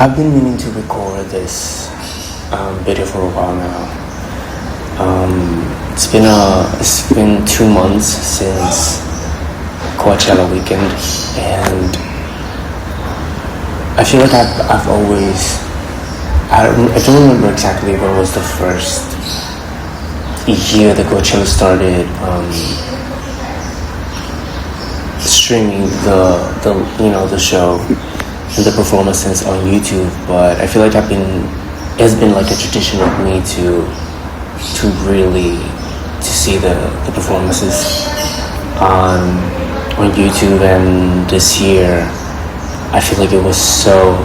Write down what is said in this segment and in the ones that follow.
I've been meaning to record this video for a while now. It's been 2 months since Coachella weekend, and I feel like I've always I don't remember exactly when was the first year that Coachella started streaming the show and the performances on YouTube, but I feel like it's been like a tradition of me to really see the performances on YouTube, and this year I feel like it was so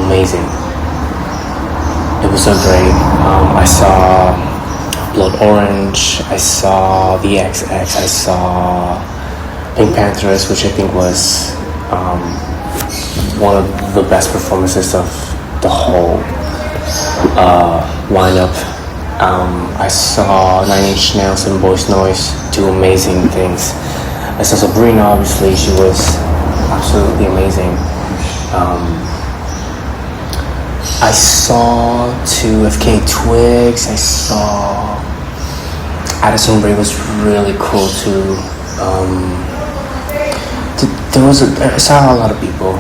amazing. It was so great. I saw Blood Orange, I saw the XX, I saw Pink Panthers, which I think was one of the best performances of the whole lineup. I saw 9 Inch Nails and Boys Noise do amazing things. I saw Sabrina, obviously, she was absolutely amazing. I saw 2FK Twigs, I saw Addison Rae was really cool too. I saw a lot of people,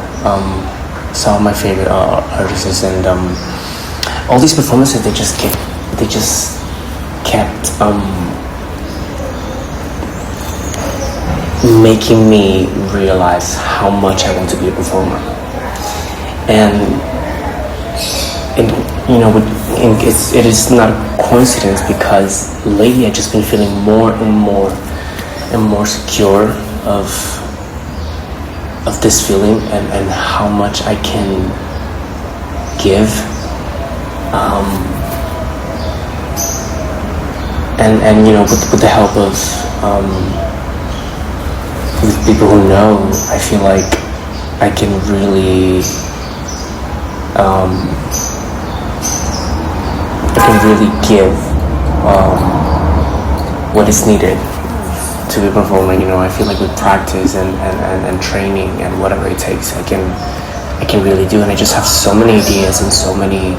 saw my favorite artists, and all these performances, they just kept making me realize how much I want to be a performer. And it is not a coincidence, because lately I've just been feeling more and more secure of this feeling and how much I can give, and with the help of with people who know, I feel like I can really give what is needed to be performing. I feel like with practice and training and whatever it takes, I can really do. And I just have so many ideas and so many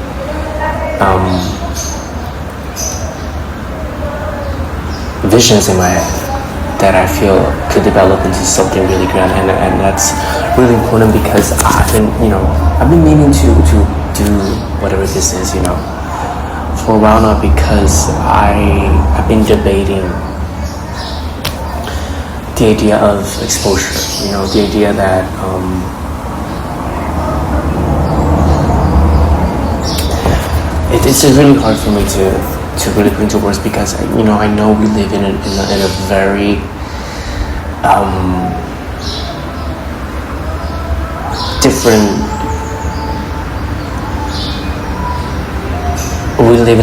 visions in my head that I feel could develop into something really grand, and that's really important, because I've been meaning to do whatever this is, for a while now, because I've been debating the idea of exposure, the idea that it's really hard for me to really put into words, because I know we live in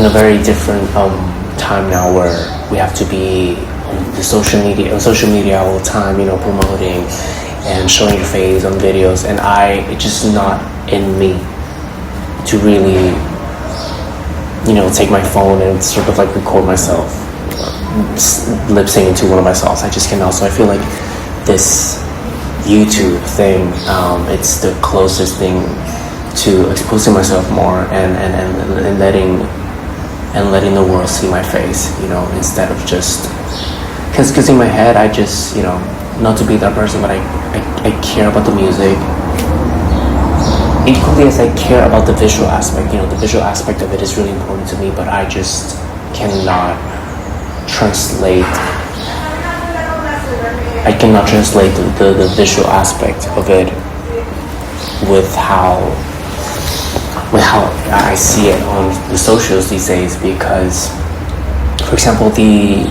a very different time now, where we have to be on social media all the time, promoting and showing your face on videos, and it's just not in me to really take my phone and sort of like record myself lip singing to one of my songs. I just cannot. So I feel like this YouTube thing, it's the closest thing to exposing myself more and letting the world see my face, instead of just, because in my head I just, not to be that person, but I care about the music equally as I care about the visual aspect. The visual aspect of it is really important to me, but I just cannot translate the visual aspect of it with how I see it on the socials these days. Because, for example, the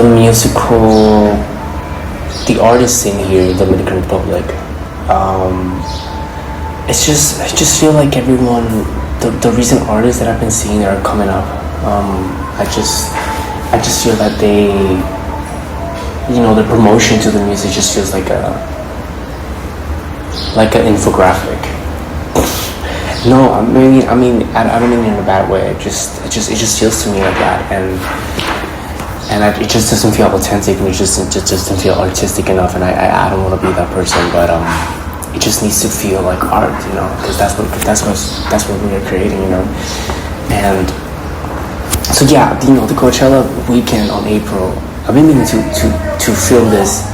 musical, the artists in here in the Dominican Republic, I just feel like everyone, the recent artists that I've been seeing that are coming up, I just feel that they, the promotion to the music just feels like an infographic. No, I mean I don't mean it in a bad way. It just feels to me like that, and it just doesn't feel authentic, and it just doesn't feel artistic enough, and I don't want to be that person. But it just needs to feel like art, because that's what we are creating, and so yeah, the Coachella weekend on April, I've been meaning to film this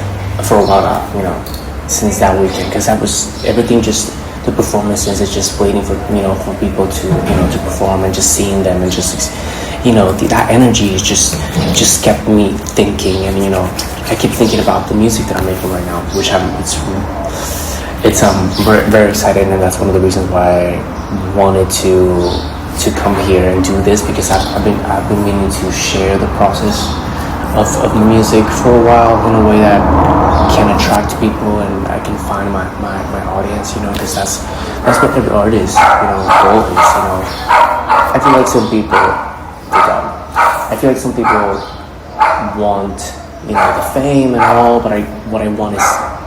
for a while now, since that weekend, because that was everything, just the performances is just waiting for for people to to perform, and just seeing them, and just that energy is just kept me thinking, and I keep thinking about the music that I'm making right now, which it's very, very exciting, and that's one of the reasons why I wanted to come here and do this, because I've been meaning to share the process of my music for a while in a way that can attract people, and I can find my audience, because that's what every artist goal is. I feel like some people want the fame and all, but what I want is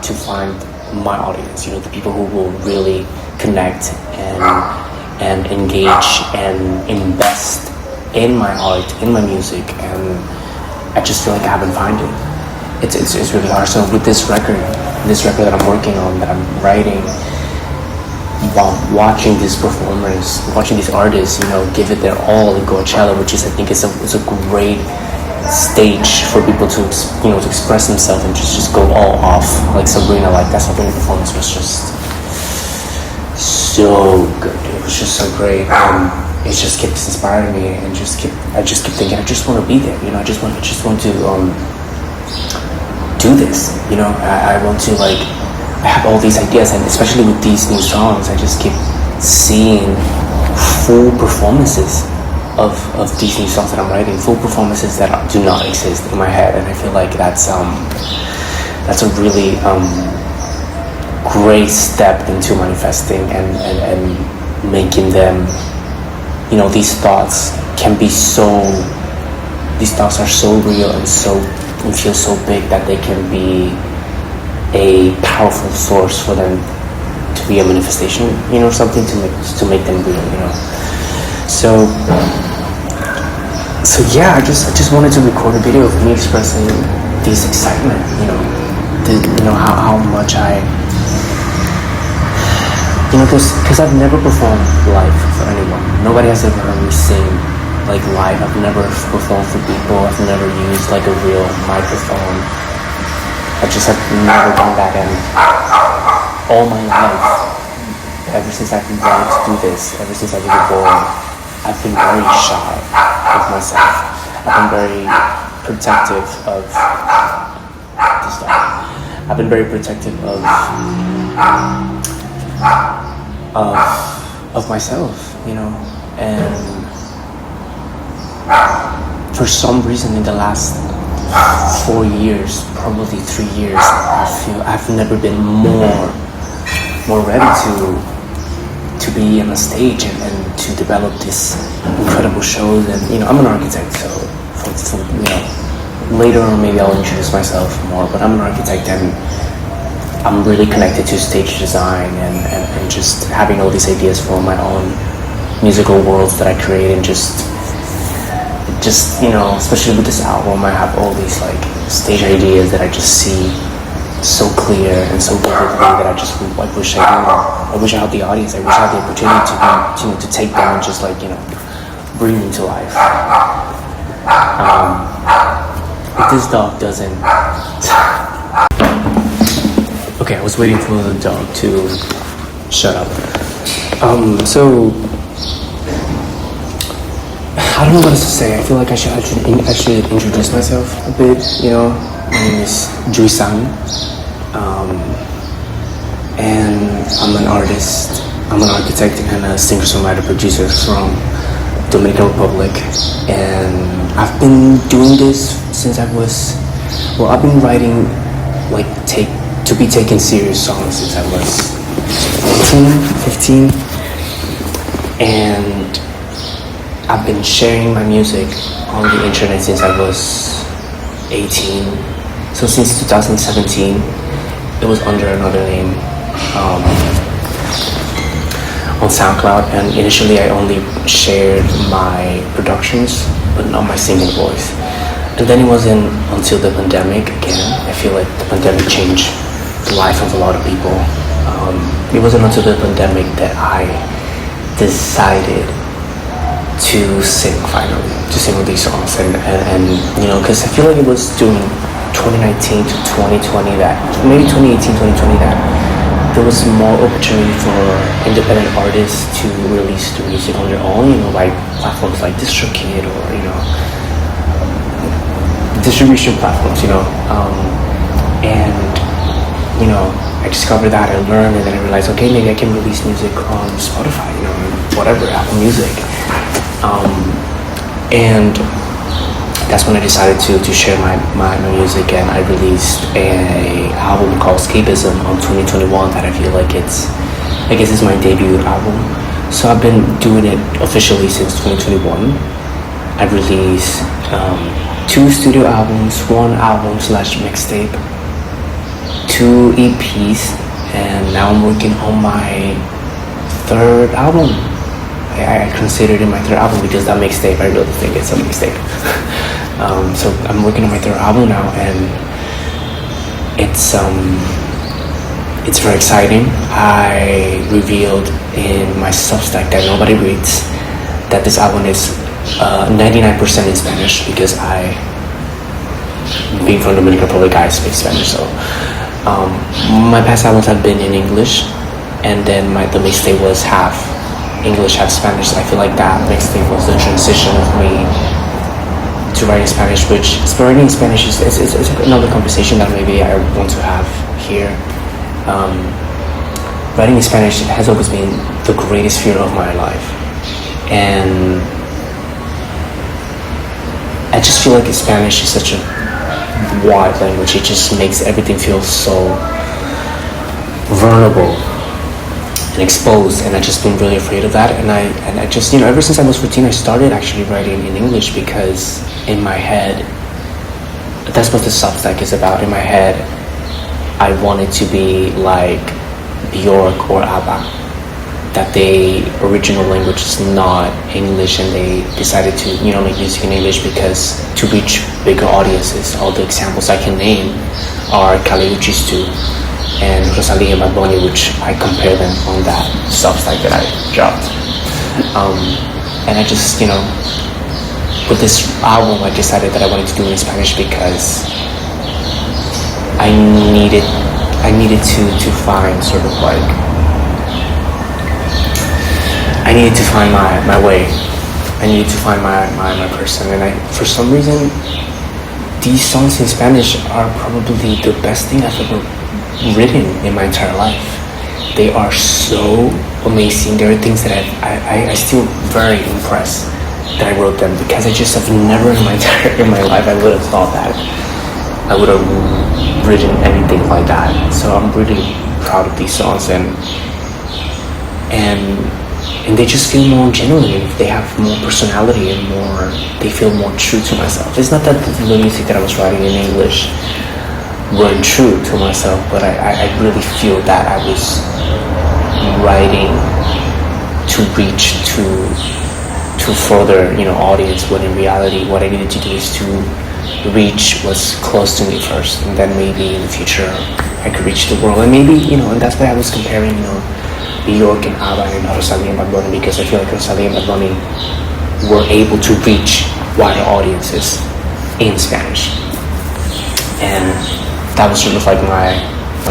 to find my audience, the people who will really connect and engage and invest in my art, in my music, and I just feel like I haven't found it. It's really hard. So with this record that I'm working on, that I'm writing, while watching these performers, watching these artists, give it their all in Coachella, which is, I think, it's a great stage for people to to express themselves and just go all off, like Sabrina. Like that Sabrina performance was just so good. It was just so great. It just keeps inspiring me, and I just keep thinking, I just want to be there. I just want to do this. I want to, like, I have all these ideas, and especially with these new songs, I just keep seeing full performances of these new songs that I'm writing, full performances that do not exist in my head, and I feel like that's a really great step into manifesting and making them. These thoughts are so real and feel so big that they can be a powerful source for them to be a manifestation, something to make them real, So yeah, I just wanted to record a video of me expressing this excitement, how much I, because I've never performed live for anyone. Nobody has ever heard me sing like live. I've never performed for people. I've never used like a real microphone. I just have never done that, and all my life, ever since I've been wanting to do this, ever since I was born, I've been very shy of myself. I've been very protective of this stuff. I've been very protective of myself, and for some reason in the last 4 years, probably 3 years, I feel I've never been more ready to be on a stage and to develop this incredible shows. And I'm an architect, so later on maybe I'll introduce myself more, but I'm an architect, and I'm really connected to stage design and just having all these ideas for my own musical worlds that I create, and just especially with this album, I have all these like stage ideas that I just see so clear and so vividly that I wish I had the audience. I wish I had the opportunity to take them and just bring them to life. If this dog doesn't. Okay, I was waiting for the dog to shut up. So I don't know what else to say. I feel like I should introduce myself a bit. My name is Jui Sang, and I'm an artist. I'm an architect and a singer-songwriter producer from Dominican Republic, and I've been doing this since I've been writing to be taken serious songs since I was 15, and I've been sharing my music on the internet since I was 18. So since 2017, it was under another name on SoundCloud, and initially I only shared my productions, but not my singing voice. And then it wasn't until the pandemic again. I feel like the pandemic changed the life of a lot of people, It wasn't until the pandemic that I decided to sing finally, to sing with these songs, and because I feel like it was during 2019 to 2020 that, maybe 2018, 2020, that there was more opportunity for independent artists to release their music on their own, like platforms like DistroKid or, distribution platforms, and, I discovered that, I learned, and then I realized, okay, maybe I can release music on Spotify, whatever, Apple Music. And that's when I decided to share my music, and I released a album called Escapism on 2021 that I feel like I guess it's my debut album. So I've been doing it officially since 2021. I've released 2 studio albums, 1 album / mixtape, 2 EPs, and now I'm working on my 3rd album. I considered it my 3rd album because that mixtape, I really think it's a mixtape. So I'm working on my 3rd album now, and it's very exciting. I revealed in my Substack that nobody reads that this album is 99% in Spanish, because being from Dominican Republic, I speak Spanish. So my past albums have been in English, and then the mixtape was half English, half Spanish. I feel like that mixtape was the transition of me to writing Spanish, which writing in Spanish is another conversation that maybe I want to have here. Writing in Spanish has always been the greatest fear of my life, and I just feel like Spanish is such a wide language. It just makes everything feel so vulnerable and exposed, and I've just been really afraid of that. And I just, ever since I was 14, I started actually writing in English, because in my head, that's what the Substack is about. In my head, I wanted to be like Bjork or ABBA, that their original language is not English, and they decided to, make music in English because to reach bigger audiences. All the examples I can name are Kali Uchis too, and Rosalie and Bad Bunny, which I compare them on that Substack that I dropped. And I just, with this album, I decided that I wanted to do it in Spanish because I needed to find sort of like, I needed to find my way. I needed to find my person, and for some reason, these songs in Spanish are probably the best thing I've ever written in my entire life. They are so amazing. There are things that I still very impressed that I wrote them, because I just have never in my life I would have thought that I would have written anything like that. So I'm really proud of these songs, and they just feel more genuine. They have more personality, and they feel more true to myself. It's not that the music that I was writing in English weren't true to myself, but I really feel that I was writing to reach to further audience, when in reality what I needed to do is to reach what's close to me first, and then maybe in the future I could reach the world. And maybe and that's why I was comparing Bjork and ABBA and Rosalie and Bad Bunny, because I feel like Rosalie and Bad Bunny were able to reach wider audiences in Spanish, and that was sort of like my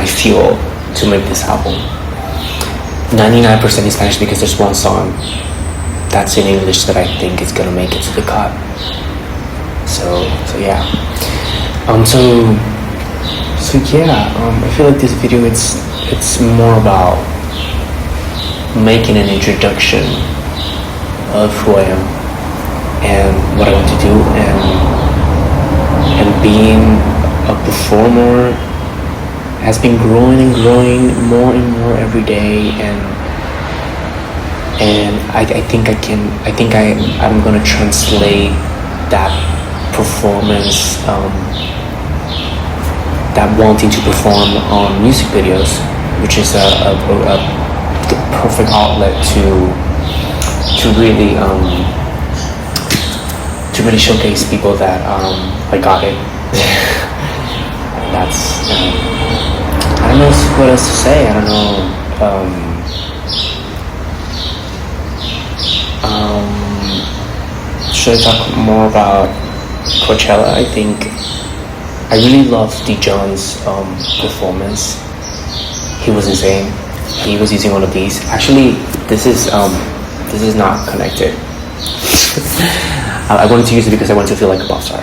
fuel to make this album. 99% in Spanish, because there's one song that's in English that I think is gonna make it to the cut. So yeah. I feel like this video it's more about making an introduction of who I am and what I want to do, and being a performer has been growing and growing more and more every day, and I think I'm gonna translate that performance, that wanting to perform on music videos, which is the perfect outlet to really showcase people that I got it. And that's I don't know what else to say. I don't know. Should I talk more about Coachella? I think I really loved Dijon's performance. He was insane. He was using one of these. Actually, this is not connected. I wanted to use it because I wanted to feel like a pop star.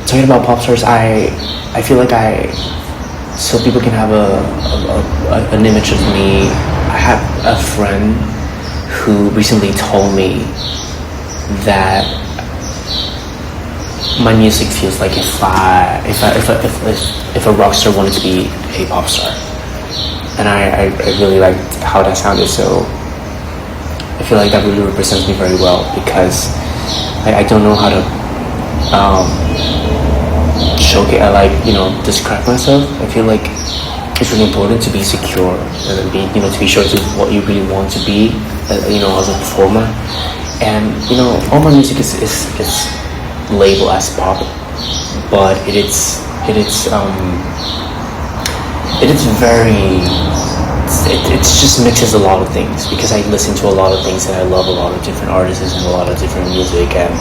Talking about pop stars, I feel like so people can have an image of me. I have a friend who recently told me that my music feels like if a rock star wanted to be a pop star, and I really liked how that sounded. So I feel like that really represents me very well, because I don't know how to showcase, describe myself. I feel like it's really important to be secure and to be sure to what you really want to be, as a performer. And all my music is labeled as pop, but it just mixes a lot of things, because I listen to a lot of things and I love a lot of different artists and a lot of different music. And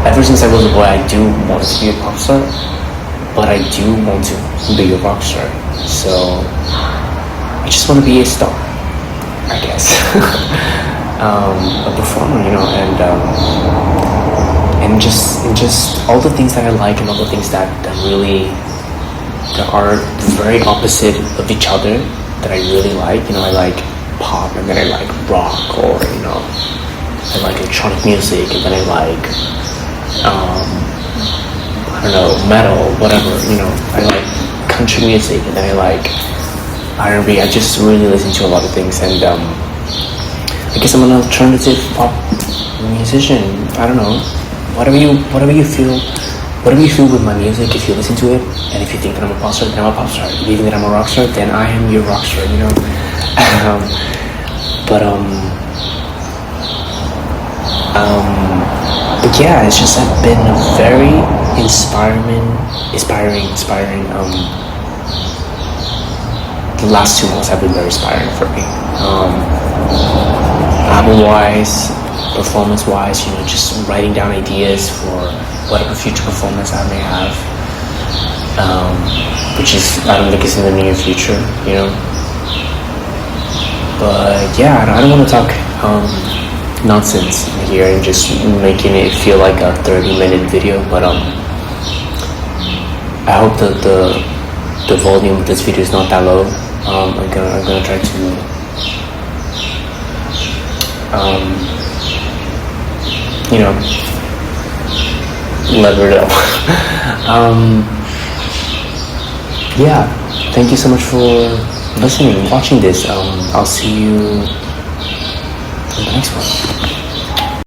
ever since I was a boy, I do want to be a pop star, but I do want to be a rock star. So I just want to be a star, I guess. A performer, and just all the things that I like, and all the things that are very opposite of each other that I really like. I like pop, and then I like rock, or I like electronic music, and then I like metal, whatever. I like country music, and then I like R&B. I just really listen to a lot of things, and I guess I'm an alternative pop musician. I don't know. Whatever you feel with my music, if you listen to it, and if you think that I'm a pop star, then I'm a pop star. If you think that I'm a rock star, then I am your rock star. But yeah, it's just been a very inspiring. The last 2 months have been very inspiring for me. Album-wise, performance-wise, just writing down ideas for whatever future performance I may have, which is, I don't think it's in the near future, But yeah, I don't want to talk nonsense here and just making it feel like a 30-minute video, but I hope that the volume of this video is not that low. I'm gonna try to lever it up. Yeah, thank you so much for listening and watching this. I'll see you in the next one.